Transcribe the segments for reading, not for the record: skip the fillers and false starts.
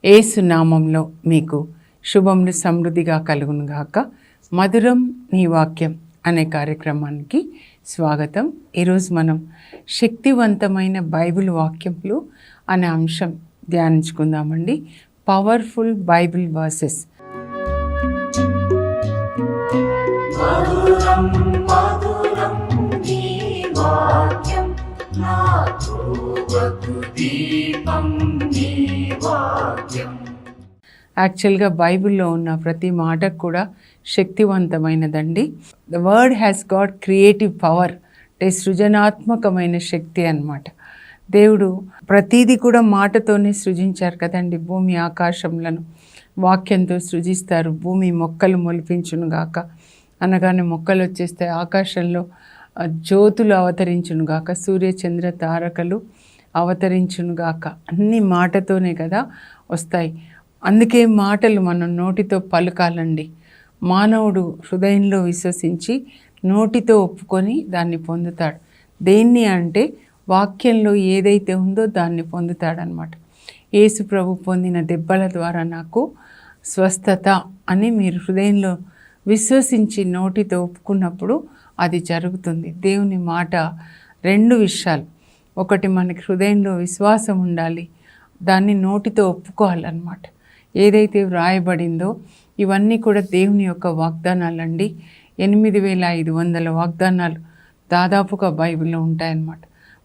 యేసు నామంలో మీకు శుభములు సమృద్ధిగా కలుగునుగాక. మధురం నీ వాక్యం అనే కార్యక్రమానికి స్వాగతం. ఈరోజు మనం శక్తివంతమైన బైబిల్ వాక్యములు అనే అంశం ధ్యానించుకుందామండి. Powerful Bible versus. యాక్చువల్గా బైబిల్లో ఉన్న ప్రతి మాట కూడా శక్తివంతమైనదండి. The word has got creative power, అంటే సృజనాత్మకమైన శక్తి అన్నమాట. దేవుడు ప్రతీది కూడా మాటతోనే సృజించారు కదండి. భూమి ఆకాశములను వాక్యంతో సృజిస్తారు. భూమి మొక్కలు మొలిపించునుగాక అనగానే మొక్కలు వచ్చేస్తాయి. ఆకాశంలో జ్యోతులు అవతరించునుగాక, సూర్య చంద్ర తారకలు అవతరించునుగాక. అన్ని మాటతోనే కదా వస్తాయి. అందుకే మాటలు మనం నోటితో పలుకాలండి. మానవుడు హృదయంలో విశ్వసించి నోటితో ఒప్పుకొని దాన్ని పొందుతాడు. దేన్ని అంటే వాక్యంలో ఏదైతే ఉందో దాన్ని పొందుతాడనమాట. యేసు ప్రభు పొందిన దెబ్బల ద్వారా నాకు స్వస్థత అని మీరు హృదయంలో విశ్వసించి నోటితో ఒప్పుకున్నప్పుడు అది జరుగుతుంది. దేవుని మాట రెండు విషయాలు. ఒకటి, మనకి హృదయంలో విశ్వాసం ఉండాలి, దాన్ని నోటితో ఒప్పుకోవాలన్నమాట. ఏదైతే వ్రాయబడిందో ఇవన్నీ కూడా దేవుని యొక్క వాగ్దానాలండి. 8500 వాగ్దానాలు దాదాపుగా బైబిల్లో ఉంటాయన్నమాట.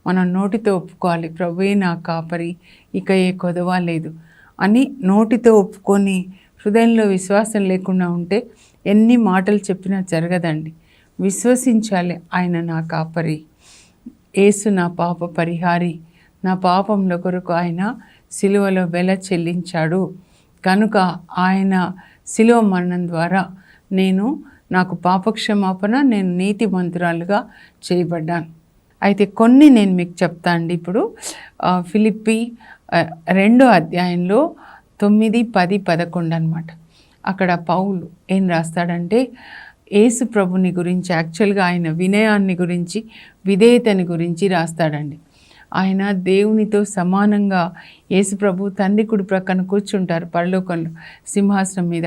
మనం నోటితో ఒప్పుకోవాలి. ప్రభువే నా కాపరి, ఇక ఏ కొదవ లేదు అని నోటితో ఒప్పుకొని హృదయంలో విశ్వాసం లేకుండా ఉంటే ఎన్ని మాటలు చెప్పినా జరగదండి. విశ్వసించాలి, ఆయన నా కాపరి, యేసు నా పాప పరిహారి, నా పాపంలో కొరకు ఆయన సిలువలో వెల చెల్లించాడు కనుక ఆయన సిలువ మరణం ద్వారా నాకు పాపక్షమాపణ, నేను నీతిమంతురాలుగా చేయబడ్డాను. అయితే కొన్ని నేను మీకు చెప్తా అండి. ఇప్పుడు ఫిలిప్పీ 2వ అధ్యాయంలో 9, 10, 11 అనమాట. అక్కడ పౌలు ఏం రాస్తాడంటే యేసు ప్రభుని గురించి, యాక్చువల్గా ఆయన వినయాన్ని గురించి, విధేయతని గురించి రాస్తాడండి. ఆయన దేవునితో సమానంగా యేసు ప్రభు తండ్రి కుడి ప్రక్కన కూర్చుంటారు పరలోకంలో సింహాసనం మీద.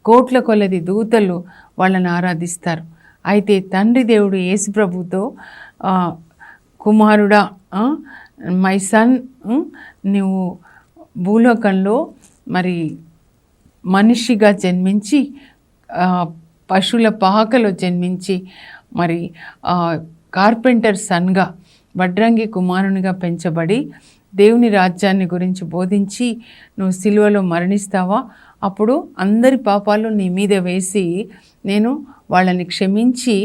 కోట్ల కొలది దూతలు వాళ్ళని ఆరాధిస్తారు. అయితే తండ్రి దేవుడు యేసు ప్రభుతో కుమారుడా, మై సన్, నువ్వు భూలోకంలో మరి మనిషిగా జన్మించి పశువుల పాకలో జన్మించి మరి కార్పెంటర్ సన్గా వడ్రంగి కుమారునిగా పెంచబడి దేవుని రాజ్యాన్ని గురించి బోధించి నువ్వు సిలువలో మరణిస్తావా? అప్పుడు అందరి పాపాలు నీ మీద వేసి నేను వాళ్ళని క్షమించి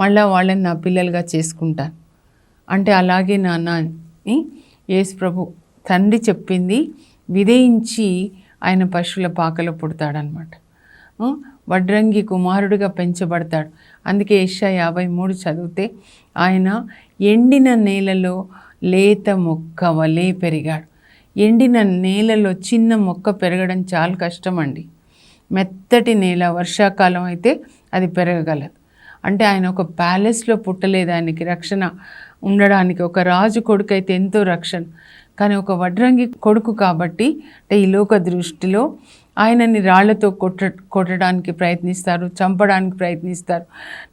మళ్ళా వాళ్ళని నా పిల్లలుగా చేసుకుంటాను అంటే, అలాగే నాన్న అని యేసు ప్రభు తండ్రి చెప్పింది విధేయించి ఆయన పశువుల పాకలో పుడతాడనమాట. వడ్రంగి కుమారుడిగా పెంచబడతాడు. అందుకే యెషయా 53 చదివితే ఆయన ఎండిన నేలలో లేత మొక్క వలె పెరిగాడు. ఎండిన నేలలో చిన్న మొక్క పెరగడం చాలా కష్టం అండి. మెత్తటి నేల, వర్షాకాలం అయితే అది పెరగగలదు. అంటే ఆయన ఒక ప్యాలెస్లో పుట్టలేదు, ఆయనకి రక్షణ ఉండడానికి. ఒక రాజు కొడుకు అయితే ఎంతో రక్షణ, కానీ ఒక వడ్రంగి కొడుకు కాబట్టి అంటే ఈ లోక దృష్టిలో ఆయనని రాళ్లతో కొట్టడానికి ప్రయత్నిస్తారు, చంపడానికి ప్రయత్నిస్తారు.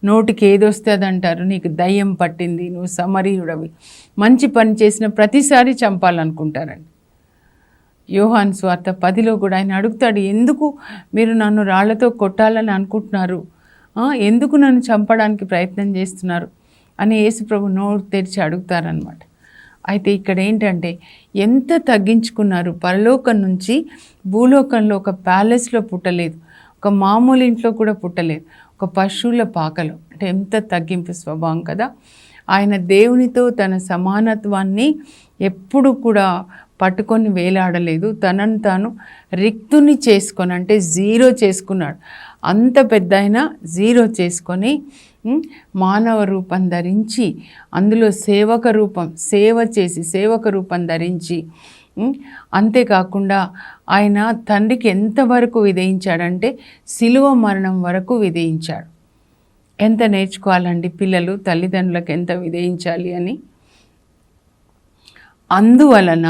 నోటికి ఏదొస్తే అదంటారు, నీకు దయ్యం పట్టింది, నువ్వు సమరీయుడవి, మంచి పని చేసిన ప్రతిసారి చంపాలనుకుంటారండి. యోహాను సువార్త 10లో కూడా ఆయన అడుగుతాడు, ఎందుకు మీరు నన్ను రాళ్లతో కొట్టాలని అనుకుంటున్నారు, ఎందుకు నన్ను చంపడానికి ప్రయత్నం చేస్తున్నారు అని యేసు ప్రభు నోరు తెరిచి అడుగుతారనమాట. అయితే ఇక్కడ ఏంటంటే ఎంత తగ్గించుకున్నారు. పరలోకం నుంచి భూలోకంలో ఒక ప్యాలెస్లో పుట్టలేదు, ఒక మామూలు ఇంట్లో కూడా పుట్టలేదు, ఒక పశువుల పాకలో. అంటే ఎంత తగ్గింపు స్వభావం కదా. ఆయన దేవునితో తన సమానత్వాన్ని ఎప్పుడు కూడా పట్టుకొని వేలాడలేదు. తనను తాను రిక్తుని చేసుకొని, అంటే జీరో చేసుకున్నాడు. అంత పెద్ద అయినా జీరో చేసుకొని మానవ రూపం ధరించి, అందులో సేవక రూపం ధరించి, అంతేకాకుండా ఆయన తండ్రికి ఎంతవరకు విధేయించాడంటే సిలువ మరణం వరకు విధేయించాడు. ఎంత నేర్చుకోవాలండి పిల్లలు తల్లిదండ్రులకు ఎంత విధేయించాలి అని. అందువలన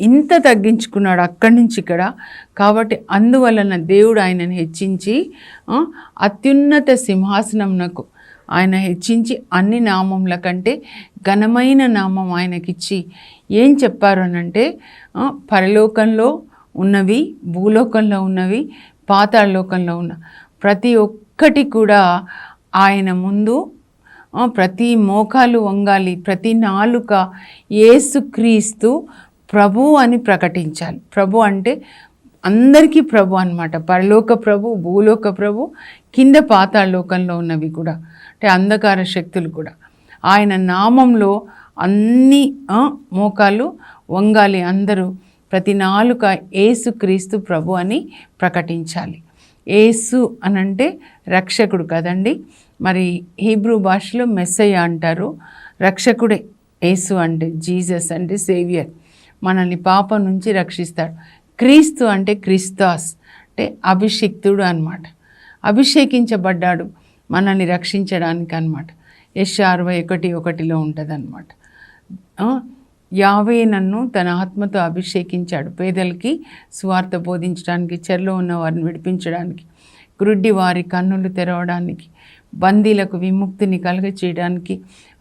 ఇంత తగ్గించుకున్నాడు అక్కడి నుంచి ఇక్కడ. కాబట్టి అందువలన దేవుడు ఆయనను హెచ్చించి అత్యున్నత సింహాసనమునకు ఆయన హెచ్చించి అన్ని నామముల కంటే ఘనమైన నామం ఆయనకిచ్చి ఏం చెప్పారు అనంటే, పరలోకంలో ఉన్నవి, భూలోకంలో ఉన్నవి, పాతాళలోకంలో ఉన్న ప్రతి ఒక్కటి కూడా ఆయన ముందు ప్రతి మోకాలు వంగాలి, ప్రతి నాలుక యేసుక్రీస్తు ప్రభు అని ప్రకటించాలి. ప్రభు అంటే అందరికీ ప్రభు అన్నమాట. పరలోక ప్రభు, భూలోక ప్రభు, కింద పాతాళలోకంలో ఉన్నవి కూడా, అంటే అంధకార శక్తులు కూడా. ఆయన నామంలో అన్ని మోకాలు వంగాలి, అందరూ ప్రతి నాలుక యేసుక్రీస్తు ప్రభు అని ప్రకటించాలి. యేసు అనంటే రక్షకుడు కదండి. మరి హీబ్రూ భాషలో మెస్సయ్య అంటారు, రక్షకుడే. యేసు అంటే జీసస్ అంటే సేవియర్, మనల్ని పాపం నుంచి రక్షిస్తాడు. క్రీస్తు అంటే క్రిస్తాస్ అంటే అభిషిక్తుడు అన్నమాట. అభిషేకించబడ్డాడు మనల్ని రక్షించడానికి అన్నమాట. యెషయా 61:1 ఉంటుంది అన్నమాట. యావే నన్ను తన ఆత్మతో అభిషేకించాడు, పేదలకి సువార్త బోధించడానికి, చెరలో ఉన్న వారిని విడిపించడానికి, గ్రుడ్డి వారి కన్నులు తెరవడానికి, బందీలకు విముక్తిని కలుగచేయడానికి,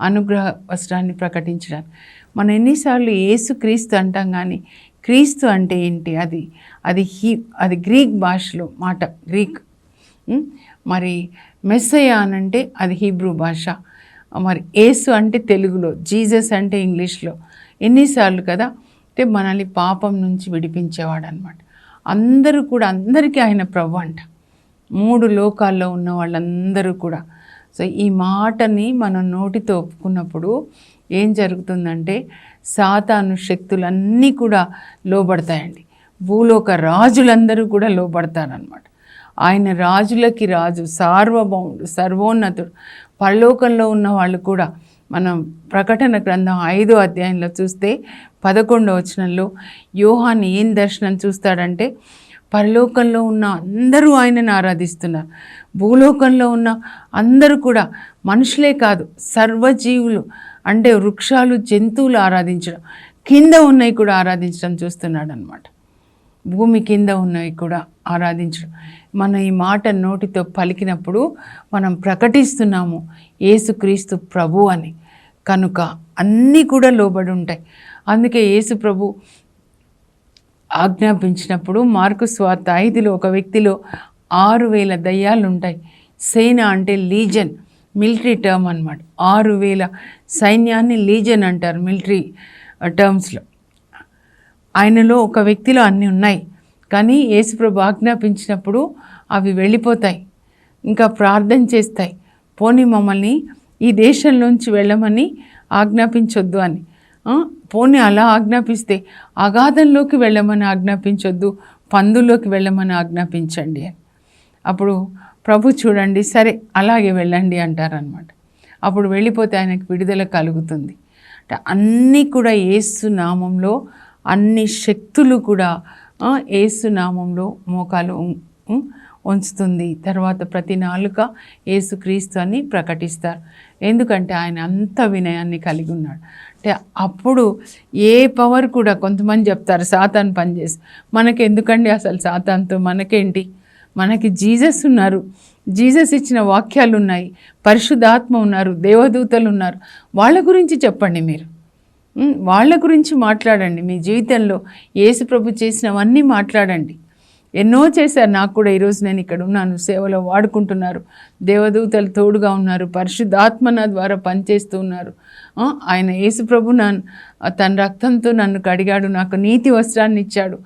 అనుగ్రహ వస్త్రాన్ని ప్రకటించడానికి. మనం ఎన్నిసార్లు యేసు క్రీస్తు అంటాం, కానీ క్రీస్తు అంటే ఏంటి? అది గ్రీక్ భాషలో మాట, గ్రీక్. మరి మెస్సయ్య అనంటే అది హీబ్రూ భాష. మరి యేసు అంటే తెలుగులో, జీసస్ అంటే ఇంగ్లీష్లో. ఎన్నిసార్లు కదా, అంటే మనల్ని పాపం నుంచి విడిపించేవాడు అనమాట. అందరూ కూడా, అందరికీ ఆయన ప్రభు అంట, 3 లోకాల్లో ఉన్న వాళ్ళందరూ కూడా. సో ఈ మాటని మనం నోటితో ఒప్పుకున్నప్పుడు ఏం జరుగుతుందంటే, సాతాను శక్తులన్నీ కూడా లోబడతాయండి. భూలోక రాజులందరూ కూడా లోబడతారనమాట. ఆయన రాజులకి రాజు, సార్వభౌముడు, సర్వోన్నతుడు. పరలోకంలో ఉన్న వాళ్ళు కూడా, మనం ప్రకటన గ్రంథం 5వ అధ్యాయంలో చూస్తే 11వ వచనంలో యోహాను ఏం దర్శనం చూస్తాడంటే, పరలోకంలో ఉన్న అందరూ ఆయనను ఆరాధిస్తున్నారు, భూలోకంలో ఉన్న అందరూ కూడా, మనుషులే కాదు సర్వజీవులు అంటే వృక్షాలు, జంతువులు ఆరాధించడం, కింద ఉన్నవి కూడా ఆరాధించడం చూస్తున్నాడు అనమాట. భూమి కింద ఉన్నవి కూడా ఆరాధించడం. మనం ఈ మాట నోటితో పలికినప్పుడు మనం ప్రకటిస్తున్నాము యేసుక్రీస్తు ప్రభు అని. కనుక అన్నీ కూడా లోబడి ఉంటాయి. అందుకే యేసు ప్రభు ఆజ్ఞాపించినప్పుడు మార్కు సువార్త 5లో ఒక వ్యక్తిలో 6,000 దయ్యాలు ఉంటాయి. సేన అంటే లీజన్, మిలిటరీ టర్మ్ అన్నమాట. 6,000 సైన్యాన్ని లీజన్ అంటారు మిలిటరీ టర్మ్స్లో. ఆయనలో ఒక వ్యక్తిలో అన్నీ ఉన్నాయి, కానీ యేసుప్రభు ఆజ్ఞాపించినప్పుడు అవి వెళ్ళిపోతాయి, ఇంకా ప్రార్థన చేస్తాయి, పోనీ మమ్మల్ని ఈ దేశంలోంచి వెళ్ళమని ఆజ్ఞాపించొద్దు అని. పోనీ అలా ఆజ్ఞాపిస్తే అగాధంలోకి వెళ్ళమని ఆజ్ఞాపించొద్దు, పందుల్లోకి వెళ్ళమని ఆజ్ఞాపించండి అని. అప్పుడు ప్రభు చూడండి, సరే అలాగే వెళ్ళండి అంటారనమాట. అప్పుడు వెళ్ళిపోతే ఆయనకు విడుదల కలుగుతుంది. అంటే అన్నీ కూడా యేసు నామంలో, అన్ని శక్తులు కూడా యేసు నామంలో మోకాలు ఉంచుతుంది. తర్వాత ప్రతి నాలుక యేసుక్రీస్తు అని ప్రకటిస్తారు. ఎందుకంటే ఆయన అంత వినయాన్ని కలిగి ఉన్నాడు. అంటే అప్పుడు ఏ పవర్ కూడా, కొంతమంది చెప్తారు సాతాను పనిచేసి, మనకి ఎందుకండి అసలు సాతాన్తో, మనకేంటి, మనకి జీసస్ ఉన్నారు, జీసస్ ఇచ్చిన వాక్యాలు ఉన్నాయి, పరిశుద్ధాత్మ ఉన్నారు, దేవదూతలు ఉన్నారు. వాళ్ళ గురించి చెప్పండి, మీరు వాళ్ళ గురించి మాట్లాడండి. మీ జీవితంలో యేసు ప్రభు చేసినవన్నీ మాట్లాడండి. ఎన్నో చేశారు, నాకు కూడా ఈరోజు నేను ఇక్కడ ఉన్నాను, సేవలో వాడుకుంటున్నారు, దేవదూతలు తోడుగా ఉన్నారు, పరిశుద్ధాత్మ నా ద్వారా పనిచేస్తూ ఉన్నారు. ఆయన యేసు ప్రభు తన రక్తంతో నన్ను కడిగాడు, నాకు నీతి వస్త్రాన్ని ఇచ్చాడు,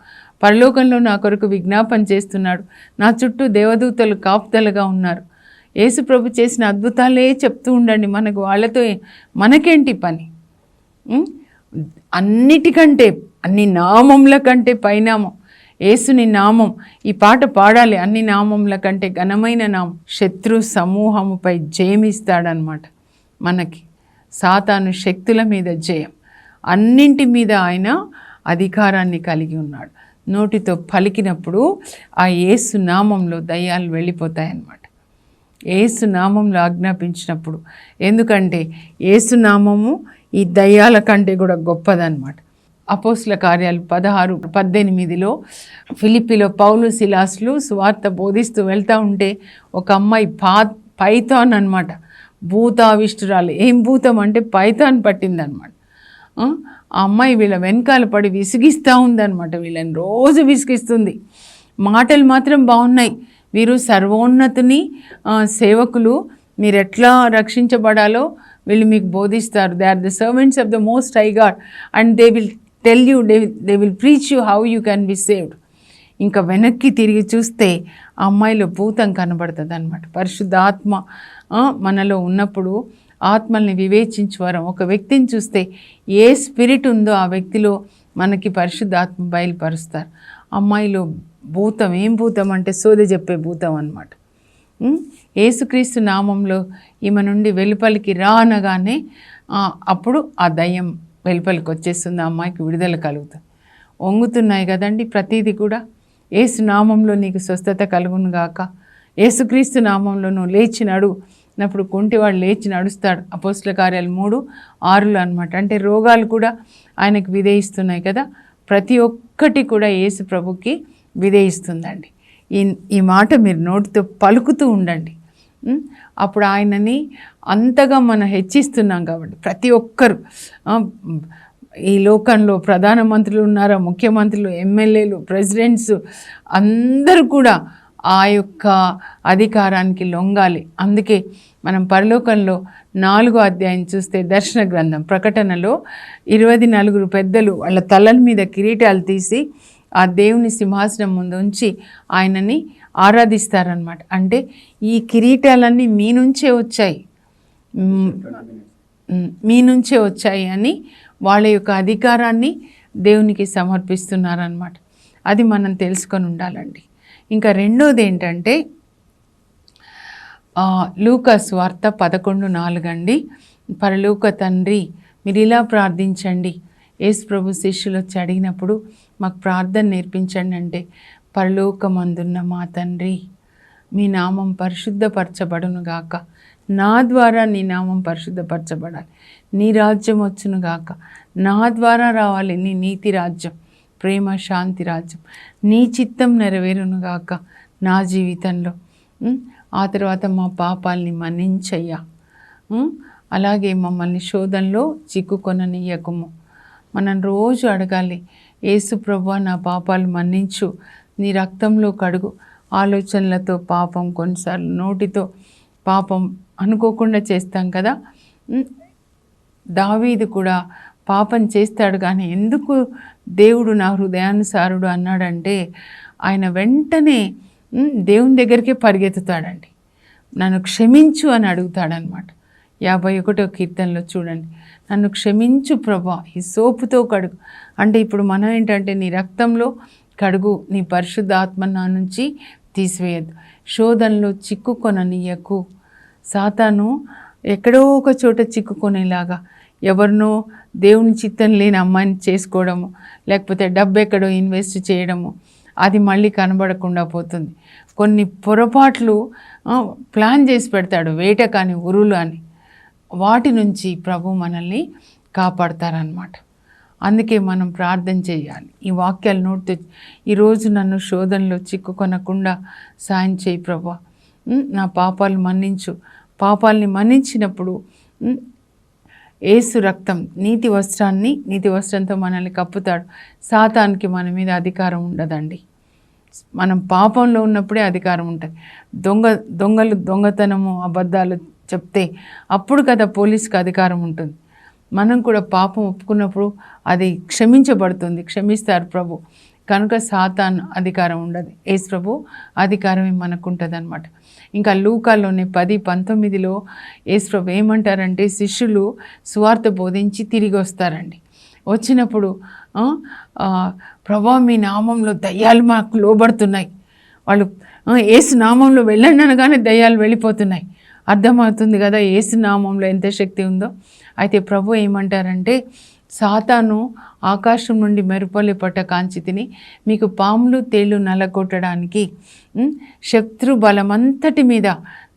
పరలోకంలో నా కొరకు విజ్ఞాపన చేస్తున్నాడు, నా చుట్టూ దేవదూతలు కాపుదలుగా ఉన్నారు. యేసు ప్రభు చేసిన అద్భుతాలే చెప్తూ ఉండండి. మనకు వాళ్ళతో మనకేంటి పని? అన్నిటికంటే, అన్ని నామముల కంటే పైనామం యేసుని నామం. ఈ పాట పాడాలి, అన్ని నామముల కంటే ఘనమైన నామం. శత్రు సమూహముపై జయమిస్తాడనమాట. మనకి సాతాను శక్తుల మీద జయం, అన్నింటి మీద ఆయన అధికారాన్ని కలిగి ఉన్నాడు. నోటితో పలికినప్పుడు ఆ యేసు నామంలో దయ్యాలు వెళ్ళిపోతాయన్నమాట. యేసు నామంలో ఆజ్ఞాపించినప్పుడు, ఎందుకంటే యేసు నామము ఈ దయ్యాల కంటే కూడా గొప్పదన్నమాట. అపోస్తుల కార్యాలు 16:18 ఫిలిప్పీలో పౌలు సిలాస్లు సువార్త బోధిస్తూ వెళ్తూ ఉంటే ఒక అమ్మాయి పైథాన్ అనమాట, భూతావిష్టురాలు. ఏం భూతం అంటే పైథాన్ పట్టిందనమాట. ఆ అమ్మాయి వీళ్ళ వెనకాల పడి విసిగిస్తూ ఉందన్నమాట, వీళ్ళని రోజు విసిగిస్తుంది. మాటలు మాత్రం బాగున్నాయి, వీరు సర్వోన్నతుని సేవకులు, మీరు ఎట్లా రక్షించబడాలో వీళ్ళు మీకు బోధిస్తారు. They are the servants of the most high God and they will tell you, they will preach you how you can be saved. ఇంకా వెనక్కి తిరిగి చూస్తే ఆ అమ్మాయిలో భూతం కనబడుతుంది అనమాట. పరిశుద్ధాత్మ మనలో ఉన్నప్పుడు ఆత్మల్ని వివేచించేవారం. ఒక వ్యక్తిని చూస్తే ఏ స్పిరిట్ ఉందో ఆ వ్యక్తిలో మనకి పరిశుద్ధాత్మ బయలుపరుస్తారు. అమ్మాయిలో భూతం, ఏం భూతం అంటే సోదె చెప్పే భూతం అన్నమాట. యేసుక్రీస్తు నామంలో ఈమె నుండి వెలుపలికి రా అనగానే అప్పుడు ఆ దయ్యం వెలుపలికి వచ్చేస్తుంది, ఆ అమ్మాయికి విడుదల కలుగుతుంది. వంగుతున్నాయి కదండి ప్రతిదీ కూడా. యేసు నామంలో నీకు స్వస్థత కలుగును గాక, యేసుక్రీస్తు నామంలో నువ్వు లేచి నడు అన్నప్పుడు కుంటివాడు లేచి నడుస్తాడు. అపోస్తుల కార్యాలు 3:6 అనమాట. అంటే రోగాలు కూడా ఆయనకు విధేయిస్తున్నాయి కదా. ప్రతి ఒక్కటి కూడా యేసు ప్రభుకి విధేయిస్తుందండి. ఈ మాట మీరు నోటితో పలుకుతూ ఉండండి. అప్పుడు ఆయనని అంతగా మనం హెచ్చిస్తున్నాం కాబట్టి ప్రతి ఒక్కరు, ఈ లోకంలో ప్రధానమంత్రులు ఉన్నారా, ముఖ్యమంత్రులు, ఎమ్మెల్యేలు, ప్రెసిడెంట్స్ అందరూ కూడా ఆ యొక్క అధికారానికి లొంగాలి. అందుకే మనం పరలోకంలో 4వ అధ్యాయం చూస్తే దర్శన గ్రంథం ప్రకటనలో 24 పెద్దలు వాళ్ళ తలల మీద కిరీటాలు తీసి ఆ దేవుని సింహాసనం ముందు ఉంచి ఆయనని ఆరాధిస్తారనమాట. అంటే ఈ కిరీటాలన్నీ మీ నుంచే వచ్చాయి అని వాళ్ళ యొక్క అధికారాన్ని దేవునికి సమర్పిస్తున్నారనమాట. అది మనం తెలుసుకొని ఉండాలండి. ఇంకా రెండోది ఏంటంటే లూకా సువార్త 11:4 అండి. పరలోక తండ్రి, మీరు ఇలా ప్రార్థించండి. యేసు ప్రభు శిష్యులు వచ్చి అడిగినప్పుడు మాకు ప్రార్థన నేర్పించండి అంటే, పరలోకమందున్న మా తండ్రి, మీ నామం పరిశుద్ధపరచబడును గాక, నా ద్వారా నీ నామం పరిశుద్ధపరచబడాలి, నీ రాజ్యం వచ్చును గాక, నా ద్వారా రావాలి నీ నీతి రాజ్యం, ప్రేమ శాంతి రాజ్యం, నీ చిత్తం నెరవేరును గాక నా జీవితంలో. ఆ తర్వాత మా పాపాలని మన్నించయ్యా, అలాగే మమ్మల్ని శోధనలో చిక్కుకొననీయకుము. మనం రోజు అడగాలి, యేసు ప్రభువా నా పాపాలు మన్నించు, నీ రక్తంలో కడుగు. ఆలోచనలతో పాపం, కొన్నిసార్లు నోటితో పాపం అనుకోకుండా చేస్తాం కదా. దావీదు కూడా పాపం చేస్తాడు, కానీ ఎందుకు దేవుడు నా హృదయానుసారుడు అన్నాడంటే ఆయన వెంటనే దేవుని దగ్గరికే పరిగెత్తుతాడండి. నన్ను క్షమించు అని అడుగుతాడనమాట. 51వ కీర్తనలో చూడండి, నన్ను క్షమించు ప్రభా, ఈ సోపుతో కడుగు. అంటే ఇప్పుడు మనం ఏంటంటే నీ రక్తంలో కడుగు, నీ పరిశుద్ధాత్మ నా నుంచి తీసివేయద్దు, శోధనలో చిక్కుకొననీయకు. సాతాను ఎక్కడో ఒక చోట చిక్కుకొనేలాగా, ఎవరినో దేవుని చిత్తం లేని అమ్మాయిని చేసుకోవడము, లేకపోతే డబ్బు ఎక్కడో ఇన్వెస్ట్ చేయడము, అది మళ్ళీ కనబడకుండా పోతుంది. కొన్ని పొరపాట్లు ప్లాన్ చేసి పెడతాడు, వేట కానీ ఉరులు అని, వాటి నుంచి ప్రభు మనల్ని కాపాడతారనమాట. అందుకే మనం ప్రార్థన చేయాలి. ఈ వాక్యాలు నోటితో, ఈరోజు నన్ను శోధనలో చిక్కుకొనకుండా సాయం చేయి ప్రభా, నా పాపాలు మన్నించు. పాపాలని మన్నించినప్పుడు యేసు రక్తం నీతి వస్త్రంతో మనల్ని కప్పుతాడు. సాతానికి మన మీద అధికారం ఉండదండి. మనం పాపంలో ఉన్నప్పుడే అధికారం ఉంటుంది. దొంగలు దొంగతనము, అబద్ధాలు చెప్తే అప్పుడు కదా పోలీస్కి అధికారం ఉంటుంది. మనం కూడా పాపం ఒప్పుకున్నప్పుడు అది క్షమించబడుతుంది, క్షమిస్తారు ప్రభు. కనుక సాతాన్ అధికారం ఉండదు, యేసు ప్రభు అధికారమే మనకు ఉంటుంది అనమాట. ఇంకా లూకాలోనే 10:19 యేసు ప్రభు ఏమంటారంటే, శిష్యులు సువార్త బోధించి తిరిగి వస్తారండి. వచ్చినప్పుడు ప్రభా మీ నామంలో దయ్యాలు మాకు లోబడుతున్నాయి. వాళ్ళు యేసు నామంలో వెళ్ళండి అనగానే దయ్యాలు వెళ్ళిపోతున్నాయి. అర్థమవుతుంది కదా యేసు నామంలో ఎంత శక్తి ఉందో. అయితే ప్రభు ఏమంటారంటే, సాతాను ఆకాశం నుండి మెరుపల్లి పట్ట కాంచితిని, మీకు పాములు తేళ్ళు నలగొట్టడానికి శత్రు బలమంతటి మీద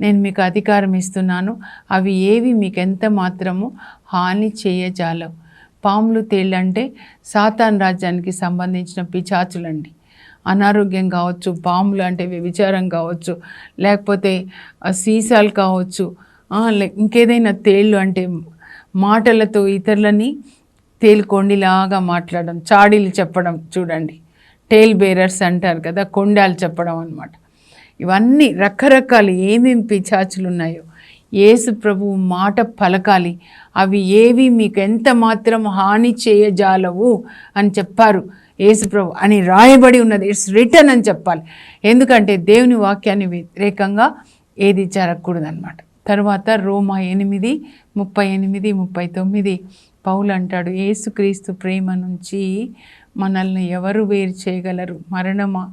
నేను మీకు అధికారం ఇస్తున్నాను, అవి ఏవి మీకు ఎంత మాత్రము హాని చేయజాలవు. పాములు తేళ్ళు అంటే సాతాన్ రాజ్యానికి సంబంధించిన పిశాచులండి. అనారోగ్యం కావచ్చు, పాములు అంటే వ్యభిచారం కావచ్చు, లేకపోతే సీసాలు కావచ్చు, ఇంకేదైనా తేళ్ళు అంటే మాటలతో ఇతరులని తేలుకొండిలాగా మాట్లాడడం, చాడీలు చెప్పడం, చూడండి టేల్ బేరర్స్ అంటారు కదా, కొండాలు చెప్పడం అన్నమాట. ఇవన్నీ రకరకాలు ఏమేమి పిశాచులు ఉన్నాయో యేసు ప్రభువు మాట పలకాలి, అవి ఏవి మీకు ఎంత మాత్రం హాని చేయజాలవు అని చెప్పారు యేసు ప్రభు అని రాయబడి ఉన్నది. ఇట్స్ రిటర్న్ అని చెప్పాలి. ఎందుకంటే దేవుని వాక్యాన్ని వ్యతిరేకంగా ఏది జరగకూడదు అనమాట. తర్వాత రోమా 8:38-39 పౌలు అంటాడు, యేసుక్రీస్తు ప్రేమ నుంచి మనల్ని ఎవరు వేరు చేయగలరు? మరణమా,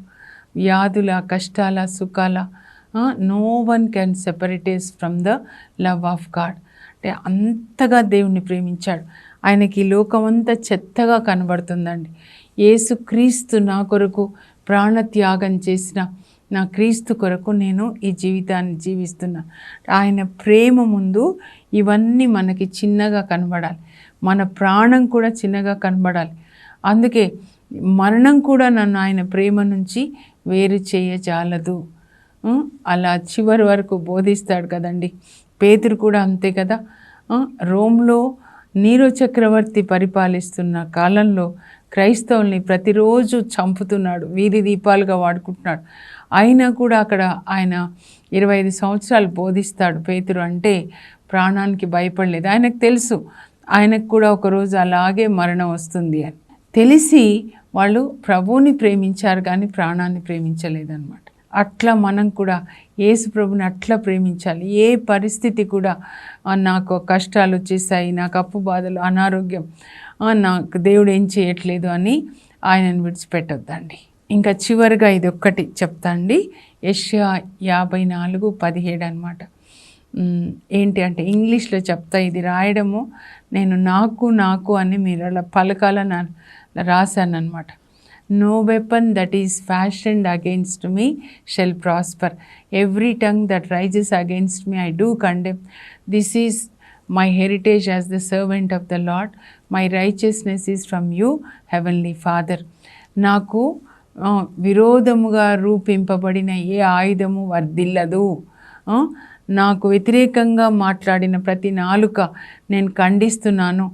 వ్యాధుల, కష్టాల, సుఖాల? No one can separate us from the love of God. అంటే అంతగా దేవుణ్ణి ప్రేమించాడు. ఆయనకి లోకమంతా చెత్తగా కనబడుతుందండి. యేసుక్రీస్తు నా కొరకు ప్రాణత్యాగం చేసిన నా క్రీస్తు కొరకు నేను ఈ జీవితాన్ని జీవిస్తున్నాను. ఆయన ప్రేమ ముందు ఇవన్నీ మనకి చిన్నగా కనబడాలి, మన ప్రాణం కూడా చిన్నగా కనబడాలి. అందుకే మరణం కూడా నన్ను ఆయన ప్రేమ నుంచి వేరు చేయజాలదు. అలా చివరి వరకు బోధిస్తాడు కదండి. పేతురు కూడా అంతే కదా. రోమ్లో నీరో చక్రవర్తి పరిపాలిస్తున్న కాలంలో క్రైస్తవుల్ని ప్రతిరోజు చంపుతున్నాడు, వీధి దీపాలుగా వాడుకుంటున్నాడు. అయినా కూడా అక్కడ ఆయన 25 సంవత్సరాలు బోధిస్తాడు. పేతురు అంటే ప్రాణానికి భయపడలేదు. ఆయనకు తెలుసు ఆయనకు కూడా ఒకరోజు అలాగే మరణం వస్తుంది అని తెలిసి వాళ్ళు ప్రభువుని ప్రేమించారు కానీ ప్రాణాన్ని ప్రేమించలేదన్నమాట. అట్లా మనం కూడా యేసు ప్రభుని అట్లా ప్రేమించాలి. ఏ పరిస్థితి కూడా నాకు కష్టాలు వచ్చేసాయి, నాకు అప్పు బాధలు, అనారోగ్యం, నాకు దేవుడు ఏం చేయట్లేదు అని ఆయనను విడిచిపెట్టొద్దండి. ఇంకా చివరిగా ఇది ఒక్కటి చెప్తా అండి. యెషయా 54:17 అనమాట. ఏంటి అంటే ఇంగ్లీష్లో చెప్తా, ఇది రాయడము నేను నాకు అని మీరు అలా పలకాలని రాశాను అనమాట. No weapon that is fashioned against me shall prosper. Every tongue that rises against me I do condemn. This is my heritage as the servant of the Lord. My righteousness is from you, Heavenly Father. నాకు విరోధముగా రూపింపబడిన ఏ ఆయుధము వర్ధిల్లదు. నాకు వ్యతిరేకంగా మాట్లాడిన ప్రతి నాలుక నేను ఖండిస్తున్నాను.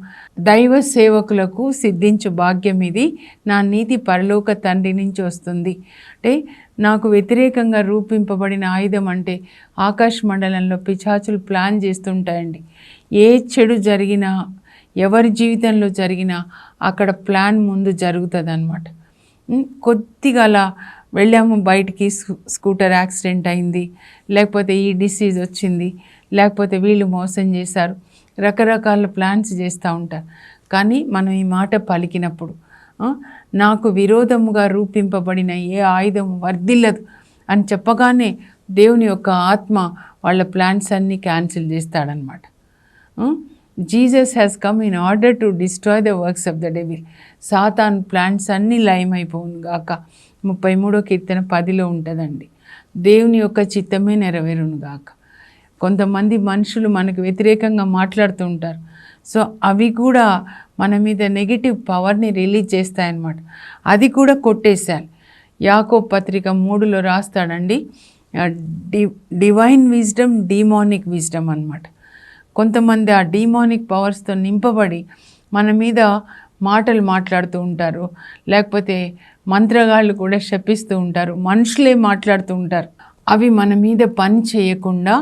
దైవ సేవకులకు సిద్ధించు భాగ్యం ఇది, నా నీతి పరలోక తండ్రి నుంచి వస్తుంది. అంటే నాకు వ్యతిరేకంగా రూపింపబడిన ఆయుధం అంటే ఆకాశ మండలంలో పిశాచులు ప్లాన్ చేస్తుంటాయండి. ఏ చెడు జరిగినా, ఎవరి జీవితంలో జరిగినా అక్కడ ప్లాన్ ముందు జరుగుతుంది అన్నమాట. కొద్దిగా అలా వెళ్ళాము బయటికి, స్కూటర్ యాక్సిడెంట్ అయింది, లేకపోతే ఈ డిసీజ్ వచ్చింది, లేకపోతే వీళ్ళు మోసం చేశారు, రకరకాల ప్లాన్స్ చేస్తూ ఉంటారు. కానీ మనం ఈ మాట పలికినప్పుడు నాకు విరోధముగా రూపింపబడిన ఏ ఆయుధం వర్ధిల్లదు అని చెప్పగానే దేవుని యొక్క ఆత్మ వాళ్ళ ప్లాన్స్ అన్నీ క్యాన్సిల్ చేస్తాడనమాట. Jesus has come in order to destroy the works of the devil. సాతాన్ ప్లాన్స్ అన్నీ లయమైపోవును గాక. 33వ కీర్తన 10లో ఉంటుందండి. దేవుని యొక్క చిత్తమే నెరవేరును గాక. కొంతమంది మనుషులు మనకు వ్యతిరేకంగా మాట్లాడుతూ ఉంటారు. సో అవి కూడా మన మీద నెగిటివ్ పవర్ని రిలీజ్ చేస్తాయన్నమాట. అది కూడా కొట్టేశాలి. యాకోబు పత్రిక 3లో రాస్తాడండి, డివైన్ విజ్డమ్, డీమానిక్ విజ్డమ్ అన్నమాట. కొంతమంది ఆ డీమానిక్ పవర్స్తో నింపబడి మన మీద మాటలు మాట్లాడుతూ ఉంటారు, లేకపోతే మంత్రగాళ్ళు కూడా శపిస్తూ ఉంటారు, మనుషులే మాట్లాడుతూ ఉంటారు. అవి మన మీద పని చేయకుండా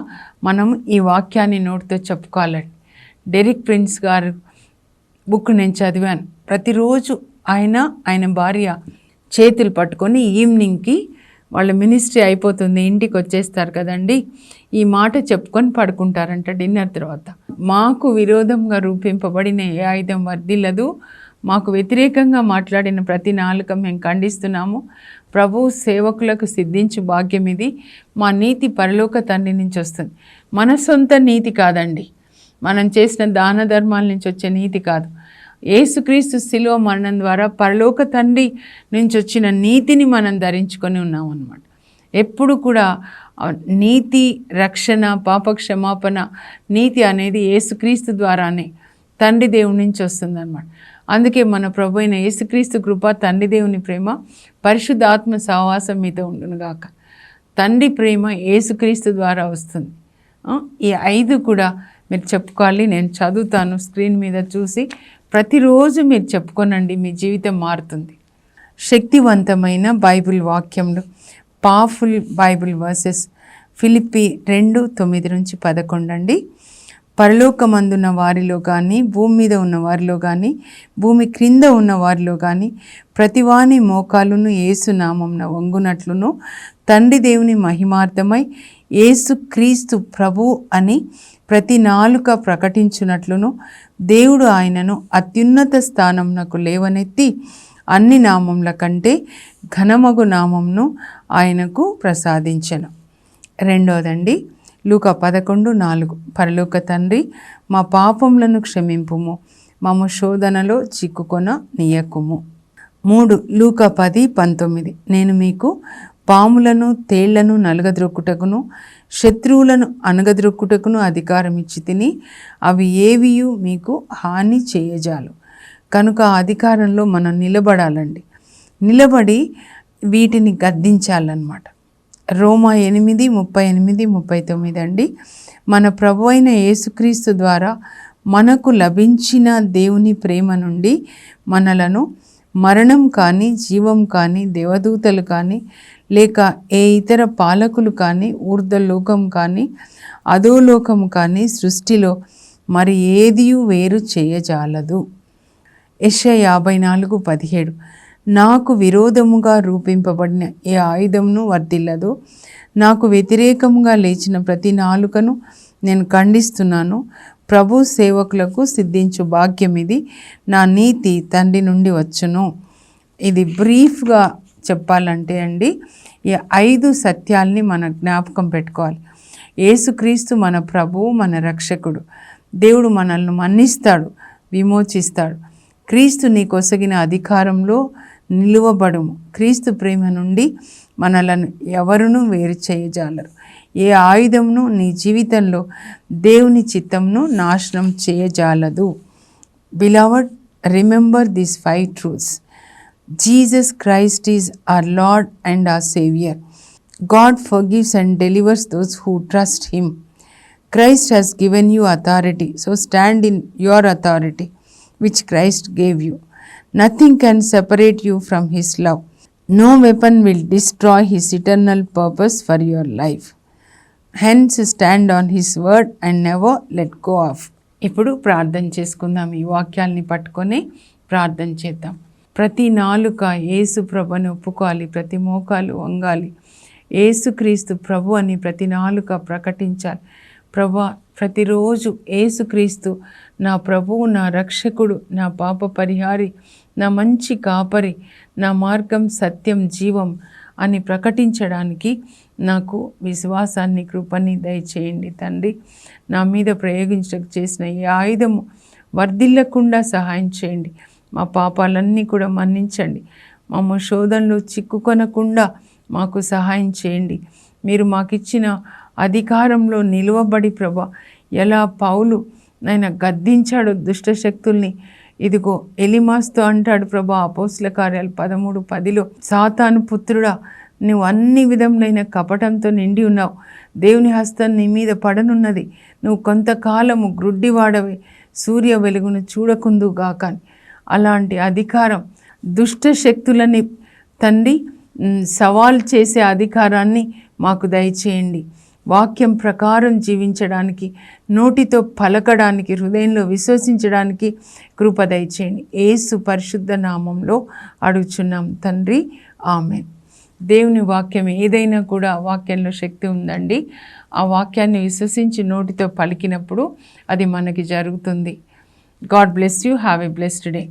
మనం ఈ వాక్యాన్ని నోటితో చెప్పుకోవాలండి. డెరిక్ ప్రిన్స్ గారు బుక్ నేను చదివాను. ప్రతిరోజు ఆయన భార్య చేతులు పట్టుకొని ఈవినింగ్కి వాళ్ళ మినిస్ట్రీ అయిపోతుంది, ఇంటికి వచ్చేస్తారు కదండి, ఈ మాట చెప్పుకొని పడుకుంటారంట డిన్నర్ తర్వాత. మాకు విరోధంగా రూపింపబడిన ఏ ఆయుధం వర్ధిల్లదు, మాకు వ్యతిరేకంగా మాట్లాడిన ప్రతి నాలుక మేము ఖండిస్తున్నాము. ప్రభు సేవకులకు సిద్ధించు భాగ్యం ఇది, మా నీతి పరలోక తండ్రి నుంచి వస్తుంది. మన సొంత నీతి కాదండి, మనం చేసిన దాన ధర్మాల నుంచి వచ్చే నీతి కాదు. యేసుక్రీస్తు శిలువ మరణం ద్వారా పరలోక తండ్రి నుంచి వచ్చిన నీతిని మనం ధరించుకొని ఉన్నాం అన్నమాట. ఎప్పుడు కూడా నీతి, రక్షణ, పాప క్షమాపణ, నీతి అనేది యేసుక్రీస్తు ద్వారానే తండ్రి దేవుడి నుంచి వస్తుందన్నమాట. అందుకే మన ప్రభు అయిన యేసుక్రీస్తు కృప, తండ్రి దేవుని ప్రేమ, పరిశుద్ధాత్మ సహవాసం మీతో ఉండునుగాక. తండ్రి ప్రేమ యేసుక్రీస్తు ద్వారా వస్తుంది. ఈ 5 కూడా మీరు చెప్పుకోవాలి. నేను చదువుతాను స్క్రీన్ మీద చూసి, ప్రతిరోజు మీరు చెప్పుకోనండి, మీ జీవితం మారుతుంది. శక్తివంతమైన బైబిల్ వాక్యంలో పవర్ఫుల్ బైబిల్ వర్సెస్ ఫిలిప్పి 2:9-11 అండి. పరలోకమందున్న వారిలో కానీ, భూమి మీద ఉన్న వారిలో కానీ, భూమి క్రింద ఉన్న వారిలో కానీ ప్రతివాని మోకాలును యేసు నామమున వంగునట్లును, తండ్రి దేవుని మహిమార్థమై యేసు క్రీస్తు ప్రభు అని ప్రతి నాలుక ప్రకటించునట్లును, దేవుడు ఆయనను అత్యున్నత స్థానమునకు లేవనెత్తి అన్ని నామముల కంటే ఘనమగు నామమును ఆయనకు ప్రసాదించెను. రెండోదండి, లూకా 11:4, పరలోక తండ్రి, మా పాపములను క్షమింపుము, మమ్ము శోధనలో చిక్కుకొన నీయకుము. 3, లూకా 10:19, నేను మీకు పాములను తేళ్లను నలగద్రొక్కుటకును శత్రువులను అనగద్రొక్కుటకును అధికారం ఇచ్చి తిని, అవి ఏవియు మీకు హాని చేయజాలు. కనుక ఆ అధికారంలో మనం నిలబడాలండి. నిలబడి వీటిని గద్దించాలన్నమాట. రోమా 8:38-39 అండి. మన ప్రభు అయిన యేసుక్రీస్తు ద్వారా మనకు లభించిన దేవుని ప్రేమ నుండి మనలను మరణం కానీ, జీవం కానీ, దేవదూతలు కానీ, లేక ఏ ఇతర పాలకులు కానీ, ఊర్ధ్వలోకం కానీ, అధోలోకం కానీ సృష్టిలో మరి ఏదియు వేరు చేయజాలదు. యెషయా 54:17, నాకు విరోధముగా రూపింపబడిన ఏ ఆయుధమును వర్ధిల్లదు, నాకు వ్యతిరేకముగా లేచిన ప్రతి నాలుకను నేను ఖండిస్తున్నాను. ప్రభు సేవకులకు సిద్ధించు భాగ్యం ఇది, నా నీతి తండ్రి నుండి వచ్చును. ఇది బ్రీఫ్గా చెప్పాలంటే అండి, ఈ 5 సత్యాల్ని మన జ్ఞాపకం పెట్టుకోవాలి. యేసుక్రీస్తు మన ప్రభువు, మన రక్షకుడు. దేవుడు మనల్ని మన్నిస్తాడు, విమోచిస్తాడు. క్రీస్తు నీకొసగిన అధికారంలో నిలువబడుము. క్రీస్తు ప్రేమ నుండి మనలను ఎవరునూ వేరు చేయజాలరు. ఏ ఆయుధమును నీ జీవితంలో దేవుని చిత్తంను నాశనం చేయజాలదు. Beloved, remember these 5 truths. Jesus Christ is our Lord and our Savior. God forgives and delivers those who trust Him. Christ has given you authority, so stand in your authority which Christ gave you. Nothing can separate you from His love. No weapon will destroy His eternal purpose for your life. Hence stand on His word and never let go of. ఇప్పుడు ప్రార్థన చేసుకుందాం. ఈ వాక్యాల్ని పట్టుకొని ప్రార్థన చేద్దాం. ప్రతి నాలుక యేసు ప్రభుని ఒప్పుకోవాలి, ప్రతి మోకాలు వంగాలి. యేసుక్రీస్తు ప్రభు అని ప్రతి నాలుక ప్రకటించాలి. ప్రభా, ప్రతిరోజు యేసుక్రీస్తు నా ప్రభువు, నా రక్షకుడు, నా పాప పరిహారి, నా మంచి కాపరి, నా మార్గం, సత్యం, జీవం అని ప్రకటించడానికి నాకు విశ్వాసాన్ని, కృపని దయచేయండి తండ్రి. నా మీద ప్రయోగించక చేసిన ఈ ఆయుధము వర్ధిల్లకుండా సహాయం చేయండి. మా పాపాలన్నీ కూడా మన్నించండి. మమ్మ శోధనలో చిక్కుకొనకుండా మాకు సహాయం చేయండి. మీరు మాకిచ్చిన అధికారంలో నిలువబడి ప్రభా, ఎలా పౌలు నాయన గద్దించాడు దుష్ట శక్తుల్ని. ఇదిగో ఎలిమాస్తో అంటాడు ప్రభా, అపోస్తల కార్యాలు 13:10, సాతాను పుత్రుడా, నువ్వు అన్ని విధములైన కపటంతో నిండి ఉన్నావు, దేవుని హస్తం నీ మీద పడనున్నది, నువ్వు కొంతకాలము గ్రుడ్డివాడవే, సూర్య వెలుగును చూడకుందుగాక. అలాంటి అధికారం, దుష్ట శక్తులని తండ్రి సవాల్ చేసే అధికారాన్ని మాకు దయచేయండి. వాక్యం ప్రకారం జీవించడానికి, నోటితో పలకడానికి, హృదయంలో విశ్వసించడానికి కృప దయచేయండి. యేసు పరిశుద్ధ నామంలో అడుగుచున్నాం తండ్రి, ఆమేన్. దేవుని వాక్యం ఏదైనా కూడా వాక్యంలో శక్తి ఉందండి. ఆ వాక్యాన్ని విశ్వసించి నోటితో పలికినప్పుడు అది మనకి జరుగుతుంది. God bless you. Have a blessed day.